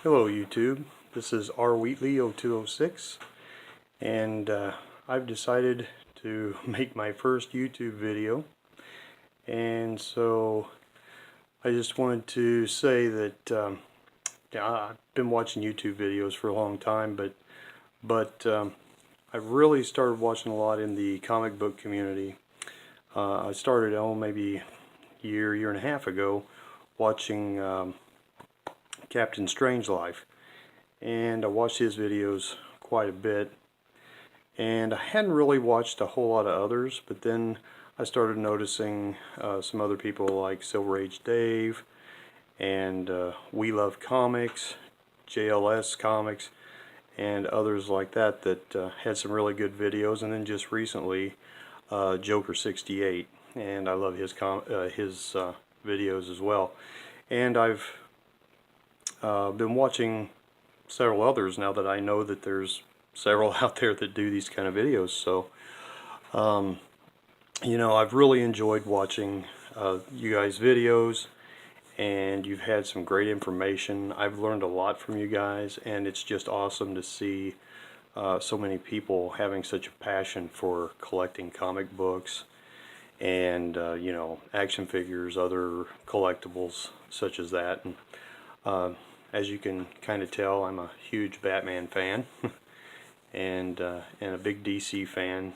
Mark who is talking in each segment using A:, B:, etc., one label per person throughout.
A: Hello YouTube, this is R. Wheatley 0206, and I've decided to make my first YouTube video, and so I just wanted to say that I've been watching YouTube videos for a long time, but I've really started watching a lot in the comic book community. I started maybe a year and a half ago watching Captain Strangelove, and I watched his videos quite a bit, and I hadn't really watched a whole lot of others, but then I started noticing some other people like Silver Age Dave and We Love Comics, JLS Comics, and others like that had some really good videos. And then just recently Joker 68, and I love his videos as well. And I've been watching several others now that I know that there's several out there that do these kind of videos. So you know, I've really enjoyed watching you guys' videos, and you've had some great information. I've learned a lot from you guys, and it's just awesome to see so many people having such a passion for collecting comic books and you know, action figures, other collectibles such as that. And as you can kind of tell, I'm a huge Batman fan and a big DC fan.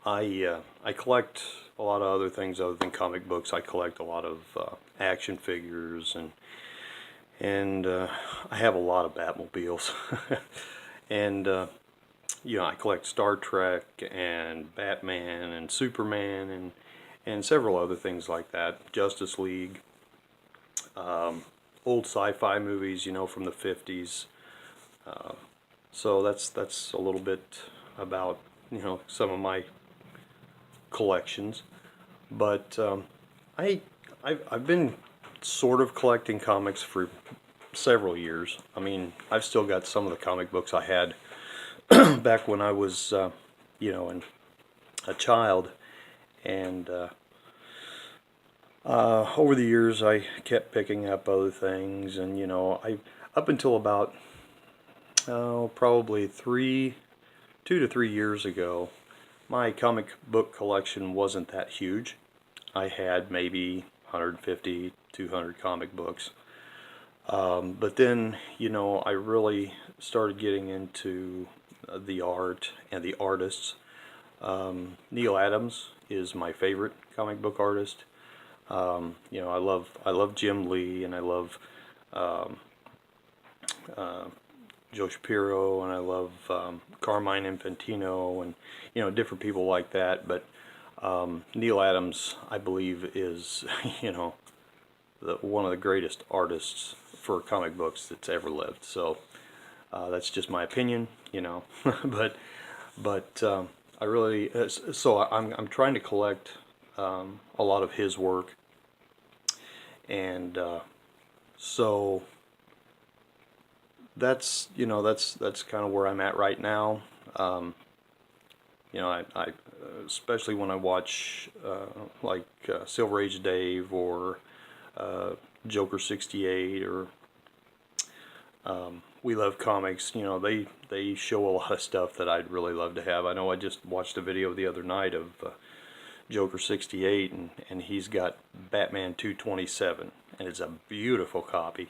A: I collect a lot of other things other than comic books. I collect a lot of action figures, and I have a lot of Batmobiles. And you know, I collect Star Trek and Batman and Superman and several other things like that. Justice League, old sci-fi movies, you know, from the 50s. So that's a little bit about, you know, some of my collections. But I've been sort of collecting comics for several years. I mean, I've still got some of the comic books I had back when I was you know, a child, and over the years I kept picking up other things, and you know, up until about probably 2 to 3 years ago, my comic book collection wasn't that huge. I had maybe 150, 200 comic books. But then, you know, I really started getting into the art and the artists. Neal Adams is my favorite comic book artist. You know, I love Jim Lee, and I love Joe Shapiro, and I love Carmine Infantino, and you know, different people like that. But Neal Adams, I believe, is you know, one of the greatest artists for comic books that's ever lived. So that's just my opinion, you know. but I really so I'm trying to collect a lot of his work, and so that's, you know, that's kind of where I'm at right now. You know, I especially when I watch like Silver Age Dave or Joker 68 or We Love Comics, you know, they show a lot of stuff that I'd really love to have. I know I just watched a video the other night of Joker 68, and he's got Batman 227, and it's a beautiful copy.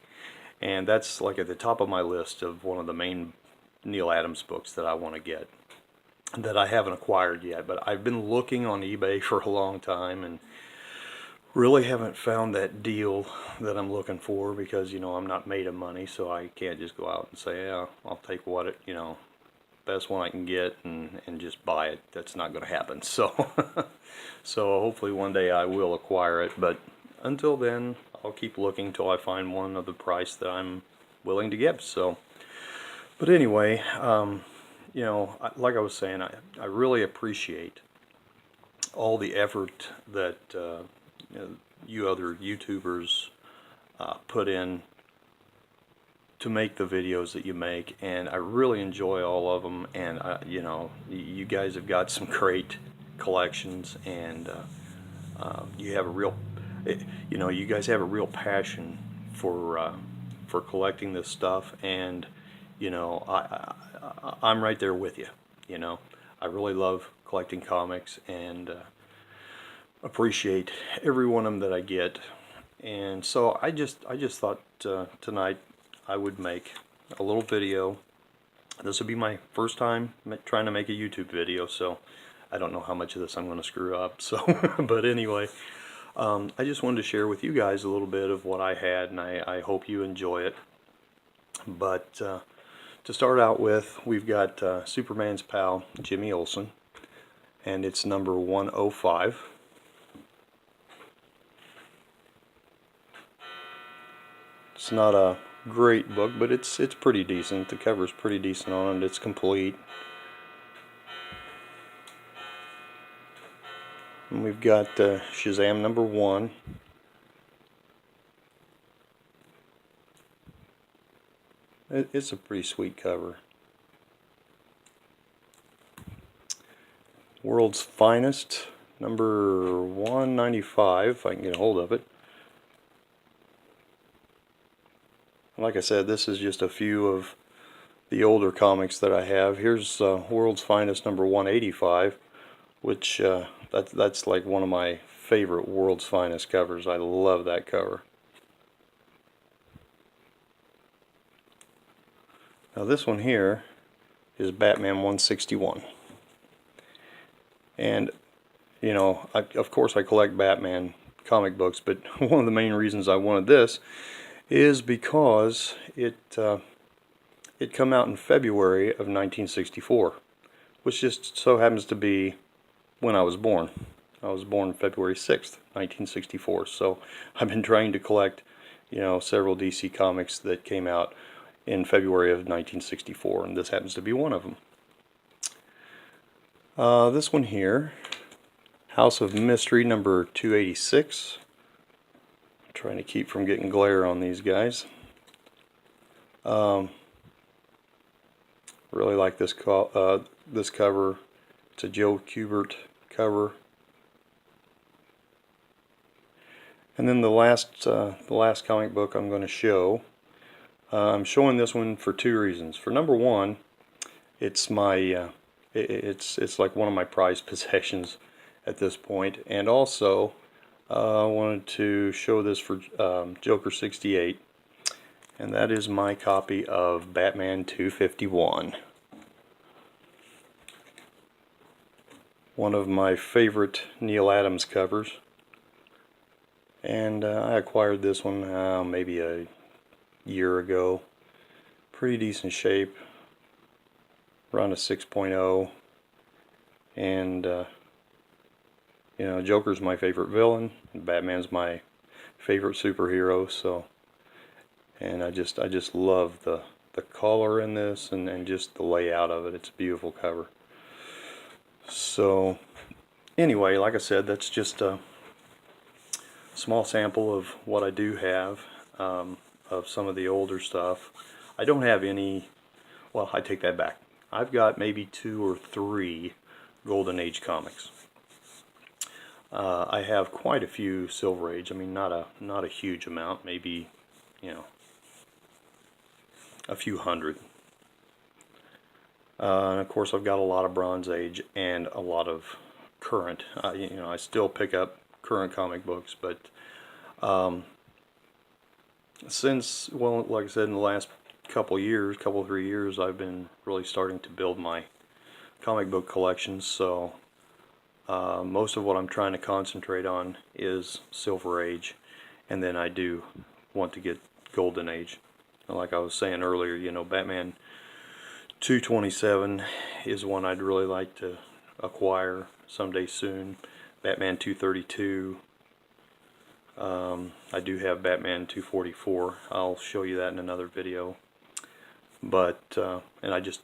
A: And that's like at the top of my list of one of the main Neal Adams books that I want to get, that I haven't acquired yet. But I've been looking on eBay for a long time and really haven't found that deal that I'm looking for, because, you know, I'm not made of money, so I can't just go out and say, yeah, I'll take what it, you know, best one I can get and just buy it. That's not going to happen. So so hopefully one day I will acquire it, but until then I'll keep looking till I find one of the price that I'm willing to give. So, but anyway, you know, like I was saying, I really appreciate all the effort that you know, you other YouTubers put in to make the videos that you make, and I really enjoy all of them. And you know, you guys have got some great collections, and you have a real, you know, you guys have a real passion for for collecting this stuff, and you know, I'm right there with you. You know, I really love collecting comics, and appreciate every one of them that I get. And so I just thought tonight I would make a little video. This will be my first time trying to make a YouTube video, so I don't know how much of this I'm going to screw up. So, but anyway, I just wanted to share with you guys a little bit of what I had, and I hope you enjoy it. But to start out with, we've got Superman's pal, Jimmy Olsen, and it's number 105. It's not a great book, but it's pretty decent. The cover's pretty decent on it. It's complete. And we've got Shazam number 1. It's a pretty sweet cover. World's Finest number 195, if I can get a hold of it. Like I said, this is just a few of the older comics that I have. Here's World's Finest number 185, which that's like one of my favorite World's Finest covers. I love that cover. Now this one here is Batman 161. And, you know, of course I collect Batman comic books, but one of the main reasons I wanted this is because it come out in February of 1964, which just so happens to be when I was born. I was born February 6th, 1964, so I've been trying to collect, you know, several DC comics that came out in February of 1964, and this happens to be one of them. This one here, House of Mystery number 286. Trying to keep from getting glare on these guys. Really like this this cover. It's a Joe Kubert cover. And then the last comic book I'm going to show. I'm showing this one for two reasons. For number one, it's my it's like one of my prized possessions at this point, and also I wanted to show this for Joker 68, and that is my copy of Batman 251. One of my favorite Neal Adams covers, and I acquired this one maybe a year ago. Pretty decent shape, around a 6.0, and you know, Joker's my favorite villain, Batman's my favorite superhero, so, and I just love the color in this, and just the layout of it. It's a beautiful cover. So anyway, like I said, that's just a small sample of what I do have of some of the older stuff. I don't have any, well, I take that back. I've got maybe 2 or 3 Golden Age comics. I have quite a few Silver Age. I mean, not a huge amount, maybe, you know, a few hundred. And of course, I've got a lot of Bronze Age and a lot of current. You know, I still pick up current comic books, but since, well, like I said, in the last couple 3 years, I've been really starting to build my comic book collections. So most of what I'm trying to concentrate on is Silver Age, and then I do want to get Golden Age. And like I was saying earlier, you know, Batman 227 is one I'd really like to acquire someday soon. Batman 232. I do have Batman 244. I'll show you that in another video. But and I just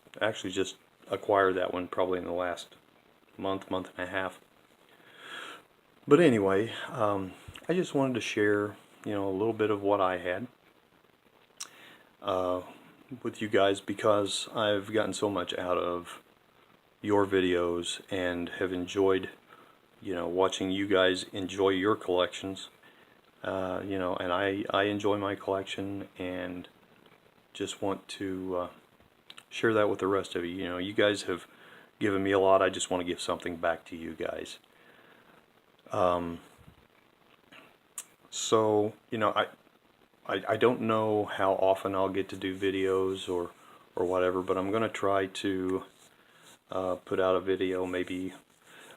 A: acquired that one probably in the last month and a half. But anyway, I just wanted to share, you know, a little bit of what I had with you guys, because I've gotten so much out of your videos and have enjoyed, you know, watching you guys enjoy your collections. You know, and I enjoy my collection and just want to share that with the rest of you. You know, you guys have given me a lot. I just want to give something back to you guys. So, you know, I don't know how often I'll get to do videos or whatever, but I'm going to try to put out a video, maybe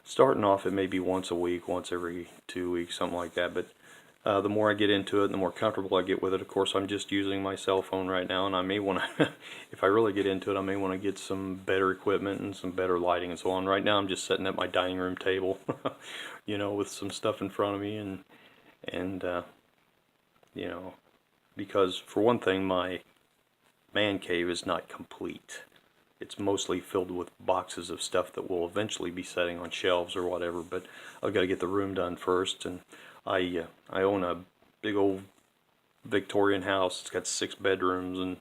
A: starting off at maybe once a week, once every 2 weeks, something like that. But the more I get into it, the more comfortable I get with it. Of course, I'm just using my cell phone right now, and I may want to, if I really get into it, I may want to get some better equipment and some better lighting and so on. Right now, I'm just sitting at my dining room table, you know, with some stuff in front of me, and you know, because for one thing, my man cave is not complete. It's mostly filled with boxes of stuff that will eventually be setting on shelves or whatever, but I've got to get the room done first. And I own a big old Victorian house. It's got 6 bedrooms,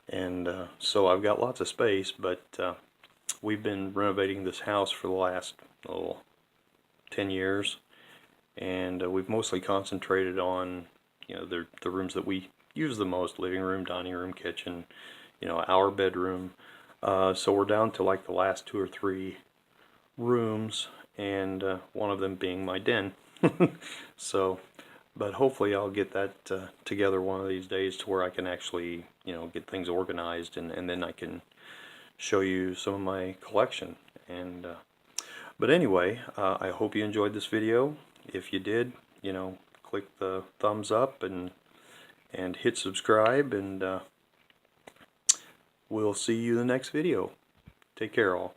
A: and so I've got lots of space, but we've been renovating this house for the last 10 years, and we've mostly concentrated on, you know, the rooms that we use the most: living room, dining room, kitchen, you know, our bedroom. So we're down to like the last 2 or 3 rooms, and one of them being my den. So, but hopefully I'll get that together one of these days to where I can actually, you know, get things organized, and then I can show you some of my collection. And but anyway, I hope you enjoyed this video. If you did, you know, click the thumbs up and hit subscribe, and we'll see you in the next video. Take care, all.